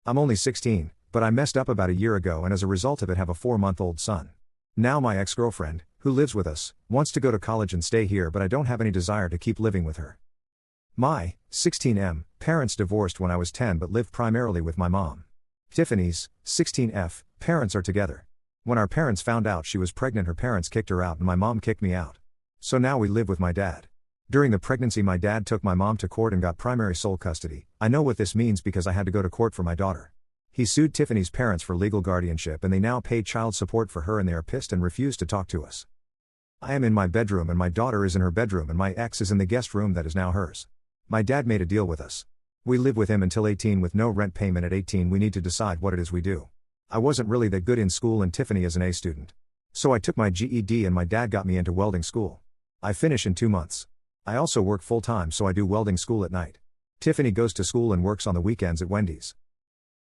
I'm only 16, but I messed up about a year ago and as a result of it have a 4-month-old son. Now my ex-girlfriend, who lives with us, wants to go to college and stay here but I don't have any desire to keep living with her. My, 16M, parents divorced when I was 10 but live primarily with my mom. Tiffany's, 16F, parents are together. When our parents found out she was pregnant her parents kicked her out and my mom kicked me out. So now we live with my dad. During the pregnancy my dad took my mom to court and got primary sole custody. I know what this means because I had to go to court for my daughter. He sued Tiffany's parents for legal guardianship and they now pay child support for her and they are pissed and refuse to talk to us. I am in my bedroom and my daughter is in her bedroom and my ex is in the guest room that is now hers. My dad made a deal with us. We live with him until 18 with no rent payment. At 18 we need to decide what it is we do. I wasn't really that good in school and Tiffany is an A student. So I took my GED and my dad got me into welding school. I finish in 2 months. I also work full-time so I do welding school at night. Tiffany goes to school and works on the weekends at Wendy's.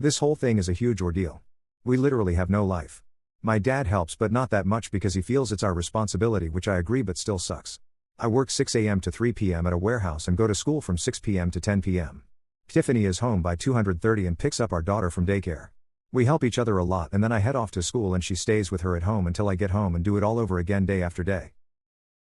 This whole thing is a huge ordeal. We literally have no life. My dad helps but not that much because he feels it's our responsibility, which I agree but still sucks. I work 6 a.m. to 3 p.m. at a warehouse and go to school from 6 p.m. to 10 p.m. Tiffany is home by 2:30 and picks up our daughter from daycare. We help each other a lot and then I head off to school and she stays with her at home until I get home and do it all over again day after day.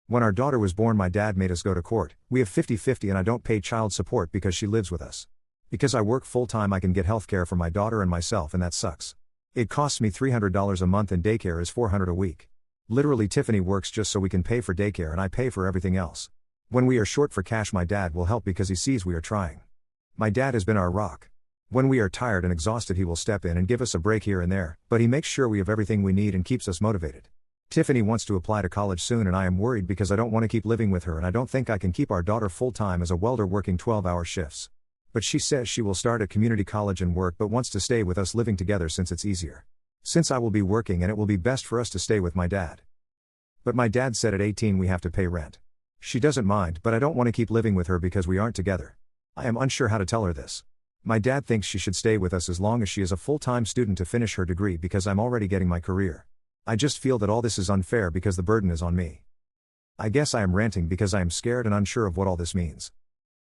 When our daughter was born my dad made us go to court. We have 50-50 and I don't pay child support because she lives with us. Because I work full-time I can get healthcare for my daughter and myself and that sucks. It costs me $300 a month and daycare is $400 a week. Literally Tiffany works just so we can pay for daycare and I pay for everything else. When we are short for cash my dad will help because he sees we are trying. My dad has been our rock. When we are tired and exhausted he will step in and give us a break here and there, but he makes sure we have everything we need and keeps us motivated. Tiffany wants to apply to college soon and I am worried because I don't want to keep living with her and I don't think I can keep our daughter full-time as a welder working 12-hour shifts. But she says she will start at community college and work but wants to stay with us living together since it's easier. Since I will be working and it will be best for us to stay with my dad. But my dad said at 18 we have to pay rent. She doesn't mind but I don't want to keep living with her because we aren't together. I am unsure how to tell her this. My dad thinks she should stay with us as long as she is a full-time student to finish her degree because I'm already getting my career. I just feel that all this is unfair because the burden is on me. I guess I am ranting because I am scared and unsure of what all this means.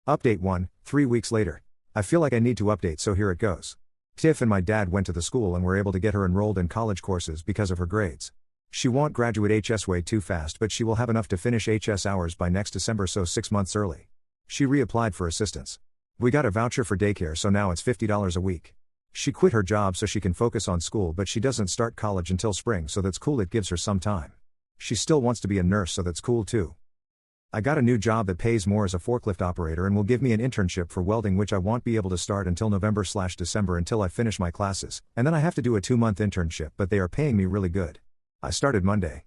Update 1, 3 weeks later. I feel like I need to update so here it goes. Tiff and my dad went to the school and were able to get her enrolled in college courses because of her grades. She won't graduate HS way too fast but she will have enough to finish HS hours by next December so 6 months early. She reapplied for assistance. We got a voucher for daycare so now it's $50 a week. She quit her job so she can focus on school but she doesn't start college until spring so that's cool, it gives her some time. She still wants to be a nurse so that's cool too. I got a new job that pays more as a forklift operator and will give me an internship for welding which I won't be able to start until November/December until I finish my classes, and then I have to do a 2-month internship but they are paying me really good. I started Monday.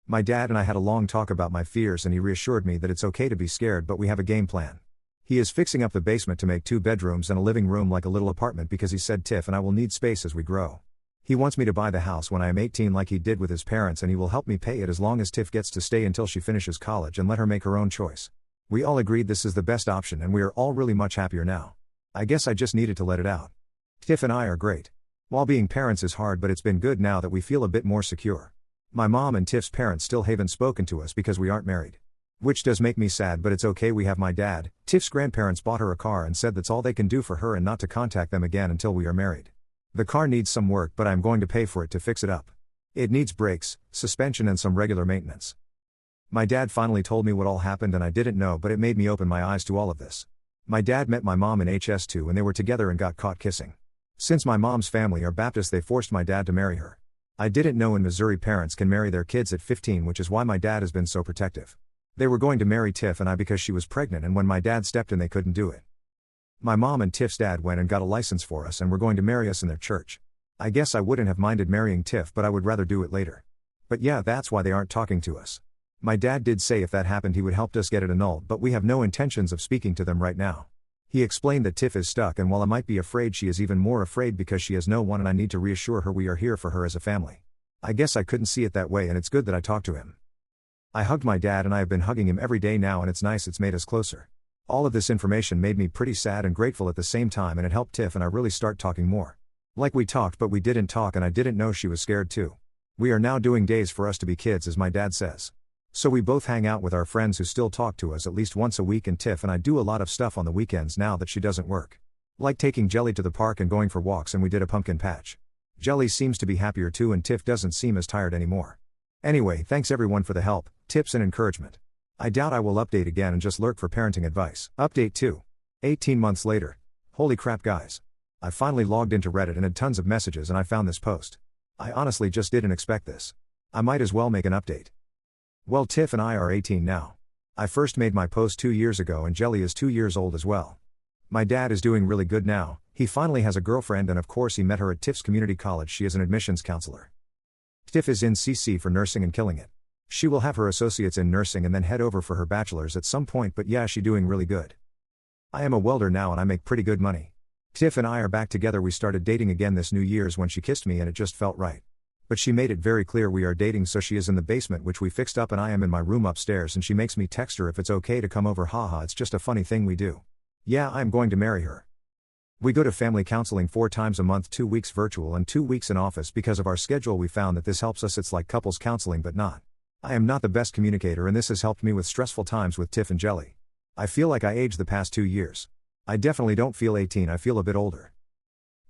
My dad and I had a long talk about my fears and he reassured me that it's okay to be scared but we have a game plan. He is fixing up the basement to make 2 bedrooms and a living room like a little apartment because he said Tiff and I will need space as we grow. He wants me to buy the house when I am 18 like he did with his parents and he will help me pay it as long as Tiff gets to stay until she finishes college and let her make her own choice. We all agreed this is the best option and we are all really much happier now. I guess I just needed to let it out. Tiff and I are great. While being parents is hard but it's been good now that we feel a bit more secure. My mom and Tiff's parents still haven't spoken to us because we aren't married. Which does make me sad but it's okay, we have my dad. Tiff's grandparents bought her a car and said that's all they can do for her and not to contact them again until we are married. The car needs some work but I'm going to pay for it to fix it up. It needs brakes, suspension and some regular maintenance. My dad finally told me what all happened and I didn't know but it made me open my eyes to all of this. My dad met my mom in HS2 and they were together and got caught kissing. Since my mom's family are Baptist they forced my dad to marry her. I didn't know in Missouri parents can marry their kids at 15 which is why my dad has been so protective. They were going to marry Tiff and I because she was pregnant and when my dad stepped in they couldn't do it. My mom and Tiff's dad went and got a license for us and were going to marry us in their church. I guess I wouldn't have minded marrying Tiff but I would rather do it later. But yeah, that's why they aren't talking to us. My dad did say if that happened he would help us get it annulled but we have no intentions of speaking to them right now. He explained that Tiff is stuck and while I might be afraid she is even more afraid because she has no one and I need to reassure her we are here for her as a family. I guess I couldn't see it that way and it's good that I talked to him. I hugged my dad and I have been hugging him every day now and it's nice, it's made us closer. All of this information made me pretty sad and grateful at the same time and it helped Tiff and I really start talking more. Like we talked but we didn't talk and I didn't know she was scared too. We are now doing days for us to be kids as my dad says. So we both hang out with our friends who still talk to us at least once a week and Tiff and I do a lot of stuff on the weekends now that she doesn't work. Like taking Jelly to the park and going for walks, and we did a pumpkin patch. Jelly seems to be happier too, and Tiff doesn't seem as tired anymore. Anyway, thanks everyone for the help, tips and encouragement. I doubt I will update again and just lurk for parenting advice. Update 2. 18 months later. Holy crap guys. I finally logged into Reddit and had tons of messages and I found this post. I honestly just didn't expect this. I might as well make an update. Well, Tiff and I are 18 now. I first made my post 2 years ago and Jelly is 2 years old as well. My dad is doing really good now, he finally has a girlfriend and of course he met her at Tiff's community college. She is an admissions counselor. Tiff is in CC for nursing and killing it. She will have her associates in nursing and then head over for her bachelor's at some point, but yeah, she doing really good. I am a welder now and I make pretty good money. Tiff and I are back together. We started dating again this New Year's when she kissed me and it just felt right. But she made it very clear we are dating, so she is in the basement which we fixed up and I am in my room upstairs and she makes me text her if it's okay to come over. Haha, it's just a funny thing we do. Yeah, I'm going to marry her. We go to family counseling 4 times a month, 2 weeks virtual and 2 weeks in office. Because of our schedule we found that this helps us. It's like couples counseling but not. I am not the best communicator and this has helped me with stressful times with Tiff and Jelly. I feel like I aged the past 2 years. I definitely don't feel 18, I feel a bit older.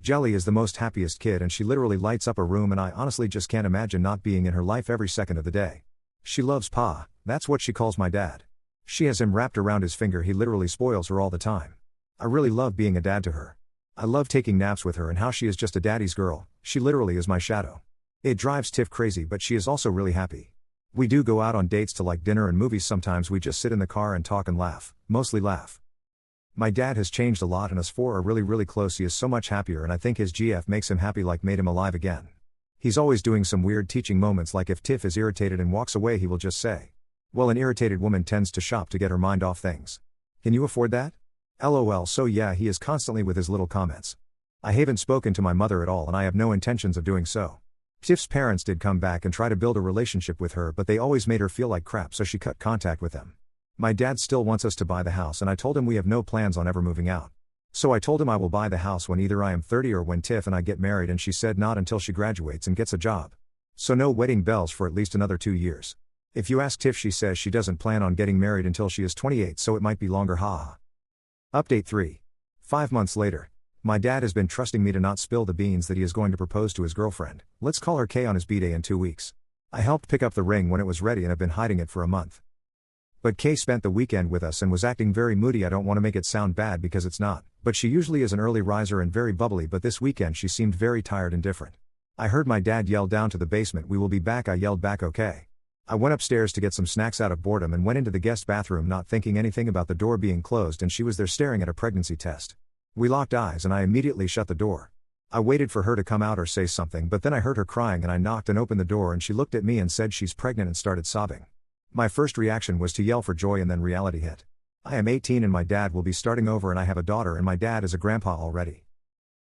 Jelly is the most happiest kid and she literally lights up a room and I honestly just can't imagine not being in her life every second of the day. She loves Pa, that's what she calls my dad. She has him wrapped around his finger, he literally spoils her all the time. I really love being a dad to her. I love taking naps with her and how she is just a daddy's girl, she literally is my shadow. It drives Tiff crazy but she is also really happy. We do go out on dates to like dinner and movies. Sometimes we just sit in the car and talk and laugh, mostly laugh. My dad has changed a lot and us 4 are really close. He is so much happier and I think his GF makes him happy, like made him alive again. He's always doing some weird teaching moments, like if Tiff is irritated and walks away he will just say, well, an irritated woman tends to shop to get her mind off things. Can you afford that? LOL. So yeah, he is constantly with his little comments. I haven't spoken to my mother at all and I have no intentions of doing so. Tiff's parents did come back and try to build a relationship with her, but they always made her feel like crap, so she cut contact with them. My dad still wants us to buy the house and I told him we have no plans on ever moving out. So I told him I will buy the house when either I am 30 or when Tiff and I get married, and she said not until she graduates and gets a job. So no wedding bells for at least another 2 years. If you ask Tiff, she says she doesn't plan on getting married until she is 28, so it might be longer. Haha. Update 3. 5 months later. My dad has been trusting me to not spill the beans that he is going to propose to his girlfriend. Let's call her Kay on his b-day in 2 weeks. I helped pick up the ring when it was ready and have been hiding it for a month. But Kay spent the weekend with us and was acting very moody. I don't want to make it sound bad because it's not, but she usually is an early riser and very bubbly, but this weekend she seemed very tired and different. I heard my dad yell down to the basement, "We will be back." I yelled back, "Okay." I went upstairs to get some snacks out of boredom and went into the guest bathroom, not thinking anything about the door being closed, and she was there staring at a pregnancy test. We locked eyes and I immediately shut the door. I waited for her to come out or say something, but then I heard her crying and I knocked and opened the door and she looked at me and said she's pregnant and started sobbing. My first reaction was to yell for joy, and then reality hit. I am 18 and my dad will be starting over, and I have a daughter and my dad is a grandpa already.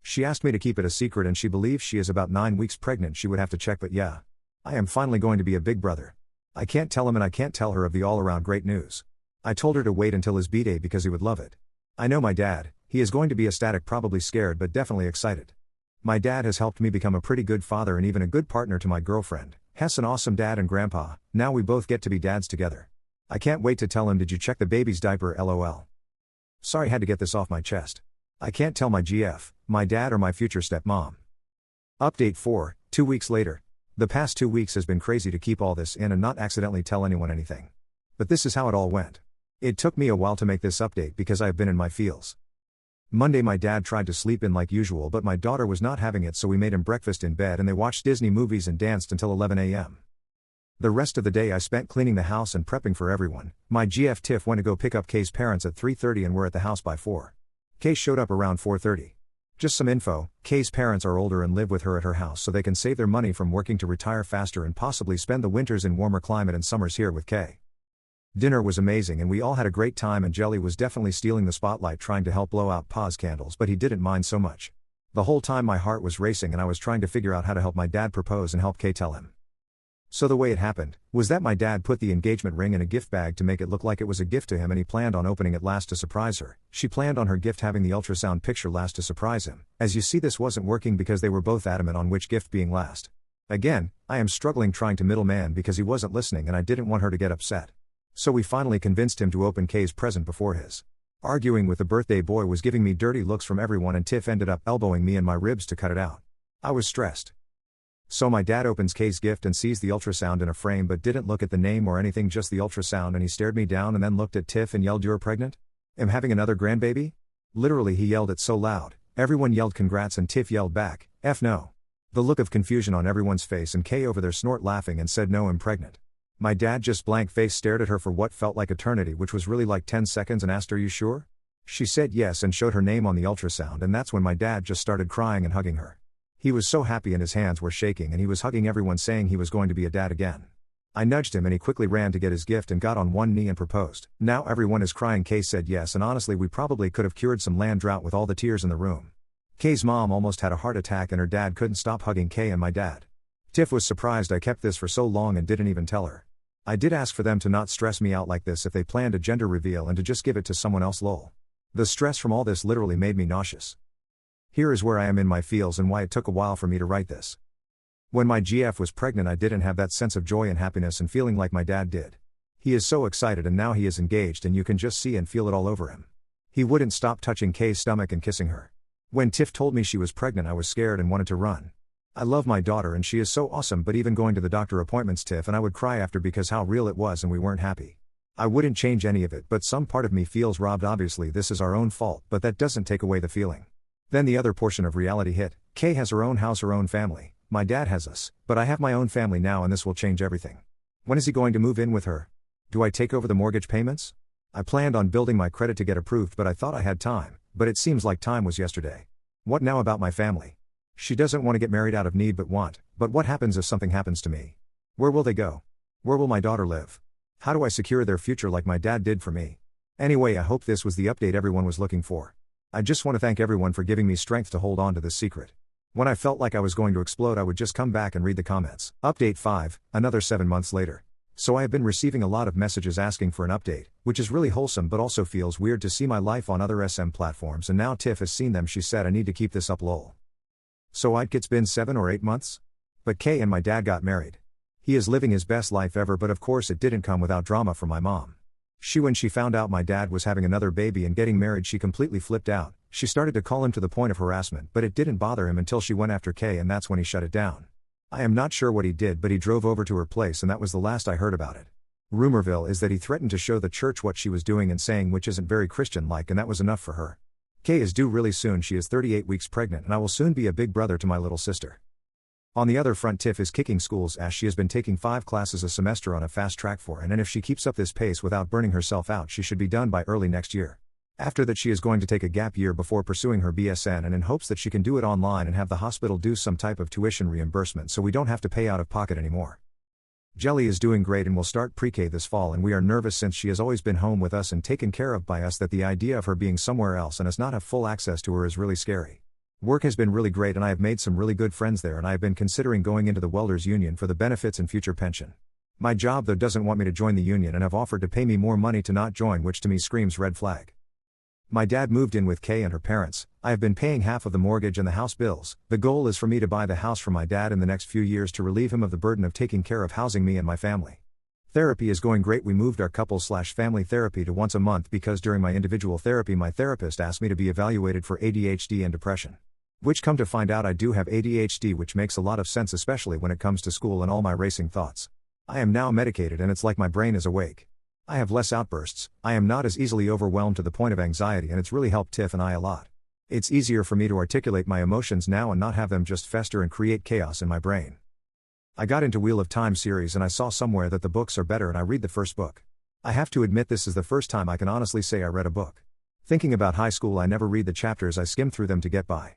She asked me to keep it a secret and she believes she is about 9 weeks pregnant. She would have to check, but yeah. I am finally going to be a big brother. I can't tell him and I can't tell her of the all-around great news. I told her to wait until his b-day because he would love it. I know my dad, he is going to be ecstatic, probably scared but definitely excited. My dad has helped me become a pretty good father and even a good partner to my girlfriend. Hess an awesome dad and grandpa, now we both get to be dads together. I can't wait to tell him. Did you check the baby's diaper? LOL. Sorry, had to get this off my chest. I can't tell my GF, my dad or my future stepmom. Update 4, 2 weeks later. The past 2 weeks has been crazy to keep all this in and not accidentally tell anyone anything. But this is how it all went. It took me a while to make this update because I have been in my feels. Monday my dad tried to sleep in like usual, but my daughter was not having it, so we made him breakfast in bed and they watched Disney movies and danced until 11 a.m. The rest of the day I spent cleaning the house and prepping for everyone. My GF Tiff went to go pick up Kay's parents at 3:30 and were at the house by 4. Kay showed up around 4:30. Just some info, Kay's parents are older and live with her at her house so they can save their money from working to retire faster and possibly spend the winters in warmer climate and summers here with Kay. Dinner was amazing and we all had a great time, and Jelly was definitely stealing the spotlight trying to help blow out Pa's candles, but he didn't mind so much. The whole time my heart was racing and I was trying to figure out how to help my dad propose and help Kay tell him. So the way it happened was that my dad put the engagement ring in a gift bag to make it look like it was a gift to him, and he planned on opening it last to surprise her. She planned on her gift having the ultrasound picture last to surprise him. As you see, this wasn't working because they were both adamant on which gift being last. Again, I am struggling trying to middleman because he wasn't listening and I didn't want her to get upset. So we finally convinced him to open Kay's present before his. Arguing with the birthday boy was giving me dirty looks from everyone, and Tiff ended up elbowing me in my ribs to cut it out. I was stressed. So my dad opens Kay's gift and sees the ultrasound in a frame but didn't look at the name or anything, just the ultrasound, and he stared me down and then looked at Tiff and yelled, "You're pregnant? Am having another grandbaby?" Literally, he yelled it so loud. Everyone yelled congrats and Tiff yelled back, "F no." The look of confusion on everyone's face, and Kay over there snort laughing and said, "No, I'm pregnant." My dad just blank face stared at her for what felt like eternity, which was really like 10 seconds, and asked, "Are you sure?" She said yes and showed her name on the ultrasound, and that's when my dad just started crying and hugging her. He was so happy and his hands were shaking, and he was hugging everyone saying he was going to be a dad again. I nudged him and he quickly ran to get his gift and got on one knee and proposed. Now everyone is crying. Kay said yes, and honestly we probably could have cured some land drought with all the tears in the room. Kay's mom almost had a heart attack and her dad couldn't stop hugging Kay and my dad. Tiff was surprised I kept this for so long and didn't even tell her. I did ask for them to not stress me out like this if they planned a gender reveal and to just give it to someone else, lol. The stress from all this literally made me nauseous. Here is where I am in my feels and why it took a while for me to write this. When my GF was pregnant, I didn't have that sense of joy and happiness and feeling like my dad did. He is so excited, and now he is engaged and you can just see and feel it all over him. He wouldn't stop touching Kay's stomach and kissing her. When Tiff told me she was pregnant, I was scared and wanted to run. I love my daughter and she is so awesome, but even going to the doctor appointments, Tiff and I would cry after because how real it was and we weren't happy. I wouldn't change any of it, but some part of me feels robbed. Obviously this is our own fault, but that doesn't take away the feeling. Then the other portion of reality hit. Kay has her own house, her own family. My dad has us, but I have my own family now and this will change everything. When is he going to move in with her? Do I take over the mortgage payments? I planned on building my credit to get approved, but I thought I had time, but it seems like time was yesterday. What now about my family? She doesn't want to get married out of need but what happens if something happens to me? Where will they go? Where will my daughter live? How do I secure their future like my dad did for me? Anyway, I hope this was the update everyone was looking for. I just want to thank everyone for giving me strength to hold on to this secret. When I felt like I was going to explode, I would just come back and read the comments. Update 5, another 7 months later. So I have been receiving a lot of messages asking for an update, which is really wholesome but also feels weird to see my life on other SM platforms, and now Tiff has seen them. She said I need to keep this up, lol. So it's been 7 or 8 months? But Kay and my dad got married. He is living his best life ever, but of course it didn't come without drama from my mom. When she found out my dad was having another baby and getting married, she completely flipped out. She started to call him to the point of harassment, but it didn't bother him until she went after Kay, and that's when he shut it down. I am not sure what he did, but he drove over to her place and that was the last I heard about it. Rumorville is that he threatened to show the church what she was doing and saying, which isn't very Christian-like, and that was enough for her. Kay is due really soon. She is 38 weeks pregnant and I will soon be a big brother to my little sister. On the other front, Tiff is kicking school's ass. She has been taking 5 classes a semester on a fast track for, and if she keeps up this pace without burning herself out, she should be done by early next year. After that, she is going to take a gap year before pursuing her BSN, and in hopes that she can do it online and have the hospital do some type of tuition reimbursement so we don't have to pay out of pocket anymore. Jelly is doing great and will start pre-K this fall, and we are nervous since she has always been home with us and taken care of by us, that the idea of her being somewhere else and us not have full access to her is really scary. Work has been really great and I have made some really good friends there, and I have been considering going into the Welders Union for the benefits and future pension. My job though doesn't want me to join the union and have offered to pay me more money to not join, which to me screams red flag. My dad moved in with Kay and her parents. I have been paying half of the mortgage and the house bills. The goal is for me to buy the house for my dad in the next few years to relieve him of the burden of taking care of housing me and my family. Therapy is going great. We moved our couple/family therapy to once a month because during my individual therapy my therapist asked me to be evaluated for ADHD and depression. Which come to find out I do have ADHD, which makes a lot of sense, especially when it comes to school and all my racing thoughts. I am now medicated and it's like my brain is awake. I have less outbursts, I am not as easily overwhelmed to the point of anxiety, and it's really helped Tiff and I a lot. It's easier for me to articulate my emotions now and not have them just fester and create chaos in my brain. I got into Wheel of Time series and I saw somewhere that the books are better, and I read the first book. I have to admit this is the first time I can honestly say I read a book. Thinking about high school, I never read the chapters, I skim through them to get by.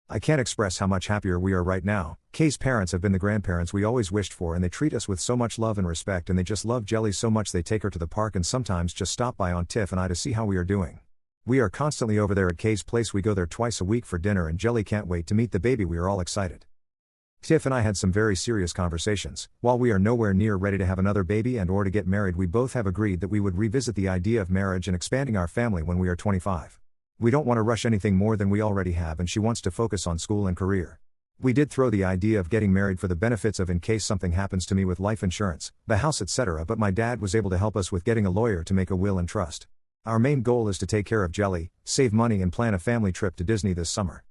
I can't express how much happier we are right now. Kay's parents have been the grandparents we always wished for, and they treat us with so much love and respect, and they just love Jelly so much they take her to the park and sometimes just stop by on Tiff and I to see how we are doing. We are constantly over there at Kay's place. We go there twice a week for dinner, and Jelly can't wait to meet the baby. We are all excited. Tiff and I had some very serious conversations. While we are nowhere near ready to have another baby and or to get married, we both have agreed that we would revisit the idea of marriage and expanding our family when we are 25. We don't want to rush anything more than we already have, and she wants to focus on school and career. We did throw the idea of getting married for the benefits of in case something happens to me with life insurance, the house, etc., but my dad was able to help us with getting a lawyer to make a will and trust. Our main goal is to take care of Jelly, save money and plan a family trip to Disney this summer.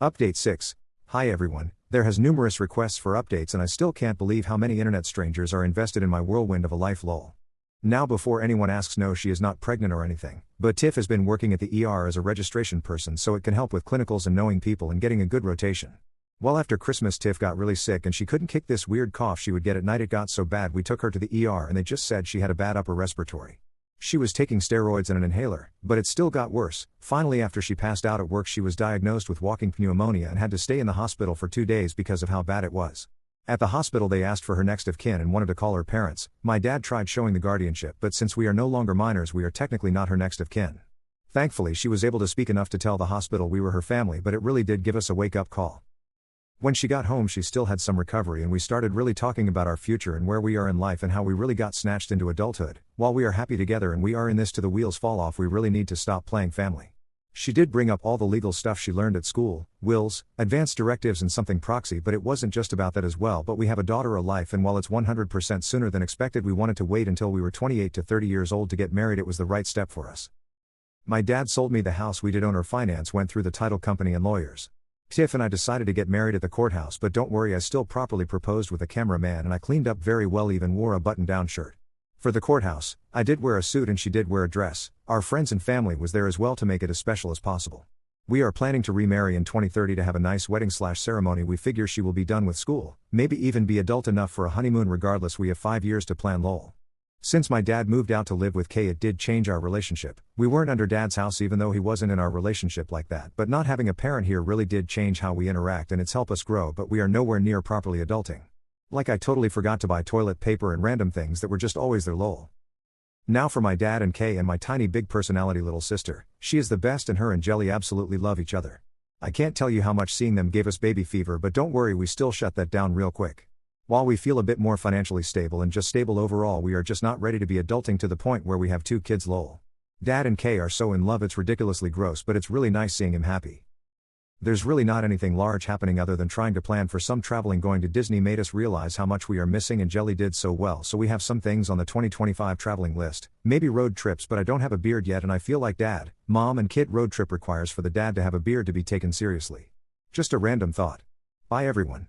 Update 6. Hi everyone, there has numerous requests for updates and I still can't believe how many internet strangers are invested in my whirlwind of a life lol. Now before anyone asks, no, she is not pregnant or anything, but Tiff has been working at the ER as a registration person so it can help with clinicals and knowing people and getting a good rotation. Well, after Christmas Tiff got really sick and she couldn't kick this weird cough she would get at night. It got so bad we took her to the ER and they just said she had a bad upper respiratory. She was taking steroids and an inhaler, but it still got worse. Finally, after she passed out at work, she was diagnosed with walking pneumonia and had to stay in the hospital for 2 days because of how bad it was. At the hospital they asked for her next of kin and wanted to call her parents. My dad tried showing the guardianship, but since we are no longer minors we are technically not her next of kin. Thankfully she was able to speak enough to tell the hospital we were her family, but it really did give us a wake-up call. When she got home she still had some recovery and we started really talking about our future and where we are in life and how we really got snatched into adulthood. While we are happy together and we are in this to the wheels fall off, we really need to stop playing family. She did bring up all the legal stuff she learned at school, wills, advanced directives and something proxy, but it wasn't just about that as well. But we have a daughter, a life, and while it's 100% sooner than expected, we wanted to wait until we were 28 to 30 years old to get married. It was the right step for us. My dad sold me the house. We did own. Our finance went through the title company and lawyers. Tiff and I decided to get married at the courthouse, but don't worry, I still properly proposed with a cameraman and I cleaned up very well, even wore a button-down shirt. For the courthouse, I did wear a suit and she did wear a dress. Our friends and family was there as well to make it as special as possible. We are planning to remarry in 2030 to have a nice wedding/ceremony. We figure she will be done with school, maybe even be adult enough for a honeymoon. Regardless, we have 5 years to plan lol. Since my dad moved out to live with Kay, it did change our relationship. We weren't under dad's house even though he wasn't in our relationship like that, but not having a parent here really did change how we interact and it's helped us grow, but we are nowhere near properly adulting. Like I totally forgot to buy toilet paper and random things that were just always there lol. Now for my dad and Kay and my tiny big personality little sister. She is the best and her and Jelly absolutely love each other. I can't tell you how much seeing them gave us baby fever, but don't worry, we still shut that down real quick. While we feel a bit more financially stable and just stable overall, we are just not ready to be adulting to the point where we have 2 kids lol. Dad and Kay are so in love it's ridiculously gross, but it's really nice seeing him happy. There's really not anything large happening other than trying to plan for some traveling. Going to Disney made us realize how much we are missing and Jelly did so well, so we have some things on the 2025 traveling list, maybe road trips, but I don't have a beard yet and I feel like dad, mom and kid road trip requires for the dad to have a beard to be taken seriously. Just a random thought. Bye everyone.